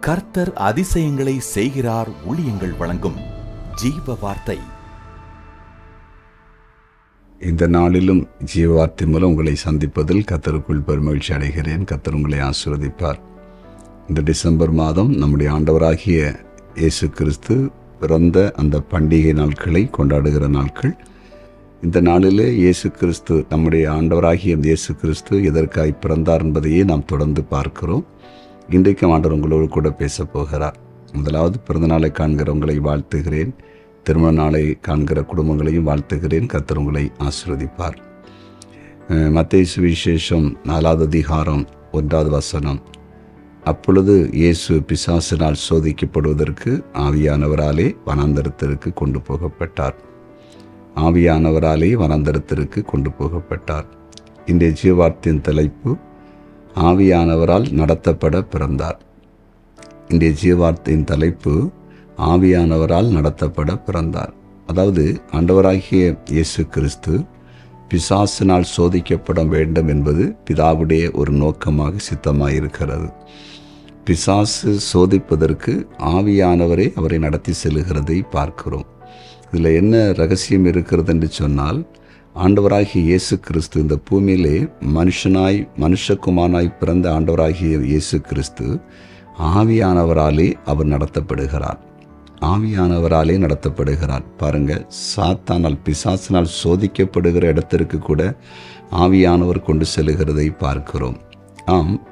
கர்த்தர் அதிசயங்களை செய்கிறார். ஊழியங்கள் வழங்கும் ஜீவ வார்த்தை. இந்த நாளிலும் ஜீவ வார்த்தை மூலம் உங்களை சந்திப்பதில் கர்த்தருக்குள் பெருமகிழ்ச்சி அடைகிறேன். கர்த்தர் உங்களை ஆசீர்வதிப்பார். இந்த டிசம்பர் மாதம் நம்முடைய ஆண்டவராகிய இயேசு கிறிஸ்து பிறந்த அந்த பண்டிகை நாட்களை கொண்டாடுகிற நாட்கள். இந்த நாளிலே இயேசு கிறிஸ்து, நம்முடைய ஆண்டவராகிய இயேசு கிறிஸ்து எதற்காய் பிறந்தார் என்பதையே நாம் தொடர்ந்து பார்க்கிறோம். இன்றைக்கு ஆண்டவர் உங்களோடு கூட பேச போகிறார். முதலாவது, பிறந்த நாளை காண்கிறவங்களை வாழ்த்துகிறேன். திருமண நாளை காண்கிற குடும்பங்களையும் வாழ்த்துகிறேன். கர்த்தர் உங்களை ஆசீர்வதிப்பார். மத்தேயு சுவிசேஷம் 4வது அதிகாரம் 1வது வசனம். அப்பொழுது இயேசு பிசாசினால் சோதிக்கப்படுவதற்கு ஆவியானவராலே வனாந்தரத்திற்கு கொண்டு போகப்பட்டார். ஆவியானவராலே வனாந்தரத்திற்கு கொண்டு போகப்பட்டார். இன்றைய ஜீவார்த்தையின் தலைப்பு, ஆவியானவரால் நடத்தப்பட பிறந்தார். இன்றைய ஜீவார்த்தையின் தலைப்பு, ஆவியானவரால் நடத்தப்பட பிறந்தார். அதாவது, ஆண்டவராகிய இயேசு கிறிஸ்து பிசாசினால் சோதிக்கப்பட வேண்டும் என்பது பிதாவுடைய ஒரு நோக்கமாக சித்தமாயிருக்கிறது. பிசாசு சோதிப்பதற்கு ஆவியானவரே அவரை நடத்தி செல்கிறதை பார்க்கிறோம். இதில் என்ன ரகசியம் இருக்கிறது என்று சொன்னால், ஆண்டவராகிய இயேசு கிறிஸ்து இந்த பூமியிலே மனுஷகுமாரனாய் பிறந்த ஆண்டவராகிய இயேசு கிறிஸ்து ஆவியானவராலே அவர் நடத்தப்படுகிறார். ஆவியானவராலே நடத்தப்படுகிறார். பாருங்க, சாத்தானால், பிசாசினால் சோதிக்கப்படுகிற இடத்திற்கு கூட ஆவியானவர் கொண்டு செல்லுகிறதை பார்க்கிறோம்.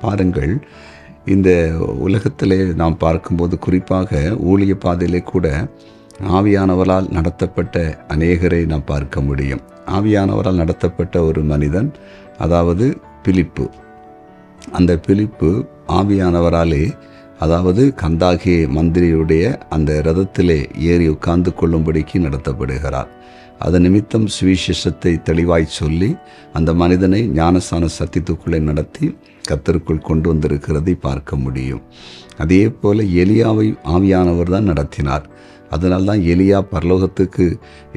பாருங்கள், இந்த உலகத்திலே நாம் பார்க்கும்போது, குறிப்பாக ஊழிய பாதையிலே கூட ஆவியானவரால் நடத்தப்பட்ட அநேகரை நாம் பார்க்க முடியும். ஆவியானவரால் நடத்தப்பட்ட ஒரு மனிதன், அதாவது பிலிப்பு. அந்த பிலிப்பு ஆவியானவராலே, அதாவது கந்தாகிய மந்திரியுடைய அந்த இரதத்திலே ஏறி உட்கார்ந்து கொள்ளும்படிக்கு நடத்தப்படுகிறார். அதன் நிமித்தம் சுவிசேஷத்தை தெளிவாய் சொல்லி அந்த மனிதனை ஞானஸ்நான சத்தியத்துக்குள்ளே நடத்தி கர்த்தருக்குள் கொண்டு வந்திருக்கிறதை பார்க்க முடியும். அதே போல எலியாவை ஆவியானவர் தான் நடத்தினார். அதனால்தான் எலியா பரலோகத்துக்கு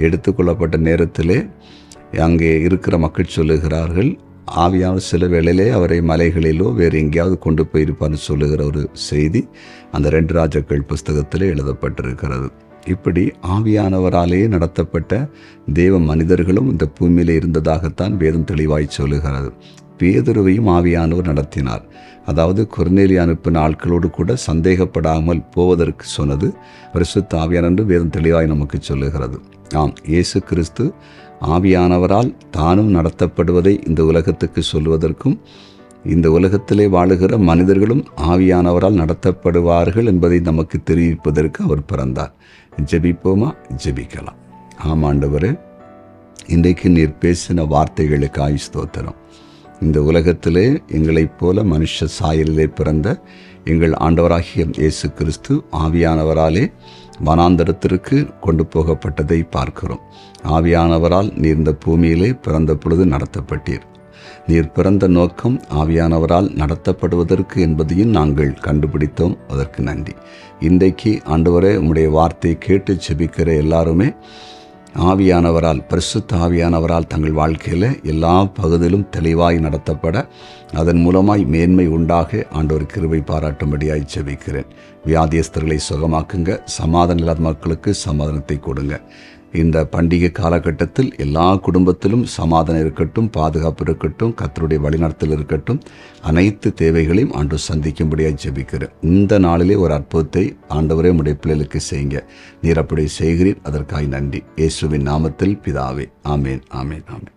எடுத்துக்கொள்ளப்பட்ட நேரத்திலே அங்கே இருக்கிற மக்கள் சொல்லுகிறார்கள், ஆவியானவர் சில வேளையிலே அவரை மலைகளிலோ வேறு எங்கேயாவது கொண்டு போயிருப்பார்னு சொல்லுகிற ஒரு செய்தி அந்த 2 ராஜாக்கள் புஸ்தகத்திலே எழுதப்பட்டிருக்கிறது. இப்படி ஆவியானவராலேயே நடத்தப்பட்ட தேவ மனிதர்களும் இந்த பூமியிலே இருந்ததாகத்தான் வேதம் தெளிவாய் சொல்லுகிறது. பேதுருவையும் ஆவியானவர் நடத்தினார். அதாவது கொர்நேலியு அனுப்பின ஆட்களோடு கூட சந்தேகப்படாமல் போவதற்கு சொன்னது பரிசுத்த ஆவியானவர் என்று வேதம் தெளிவாய் நமக்கு சொல்லுகிறது. இயேசு கிறிஸ்து ஆவியானவரால் தானும் நடத்தப்படுவதை இந்த உலகத்துக்கு சொல்வதற்கும், இந்த உலகத்திலே வாழுகிற மனிதர்களும் ஆவியானவரால் நடத்தப்படுவார்கள் என்பதை நமக்கு தெரிவிப்பதற்கு அவர் பிறந்தார். ஜெபிப்போமா? ஜெபிக்கலாம். ஆண்டவரே, இன்றைக்கு நீர் பேசின வார்த்தைகளுக்காய் ஸ்தோத்திரம். இந்த உலகத்திலே எங்களைப் போல மனுஷ சாயலிலே பிறந்த எங்கள் ஆண்டவராகிய இயேசு கிறிஸ்து ஆவியானவராலே வனாந்தரத்திற்கு கொண்டு போகப்பட்டதை பார்க்கிறோம். ஆவியானவரால் நீர் இந்த பூமியிலே பிறந்த பொழுது நடத்தப்பட்டீர். நீர் பிறந்த நோக்கம் ஆவியானவரால் நடத்தப்படுவதற்கு என்பதையும் நாங்கள் கண்டுபிடித்தோம். அதற்கு நன்றி. இன்றைக்கு ஆண்டவரே, உம்முடைய வார்த்தையை கேட்டு ஜெபிக்கிற எல்லாருமே ஆவியானவரால், பரிசுத்த ஆவியானவரால் தங்கள் வாழ்க்கையில் எல்லா பகுதியிலும் தெளிவாய் நடத்தப்பட, அதன் மூலமாய் மேன்மை உண்டாக ஆண்டவர் கிருபை பாராட்டும்படியாய் ஜெபிக்கிறேன். வியாதியஸ்தர்களை சுகமாக்குங்க. சமாதானம் இல்லாத மக்களுக்கு சமாதானத்தை கொடுங்க. இந்த பண்டிகை காலகட்டத்தில் எல்லா குடும்பத்திலும் சமாதானம் இருக்கட்டும், பாதுகாப்பு இருக்கட்டும், கர்த்தருடைய வழிநடத்தல் இருக்கட்டும். அனைத்து தேவைகளையும் ஆண்டவர் சந்திக்கும்படியாக ஜெபிக்கிறேன். இந்த நாளிலே ஒரு அற்புதத்தை ஆண்டவரே உம்முடைய பிள்ளைகளுக்கு செய்யுங்க. நீர் அப்படி செய்கிறீர், அதற்காக நன்றி. இயேசுவின் நாமத்தில் பிதாவே. ஆமேன், ஆமேன், ஆமேன்.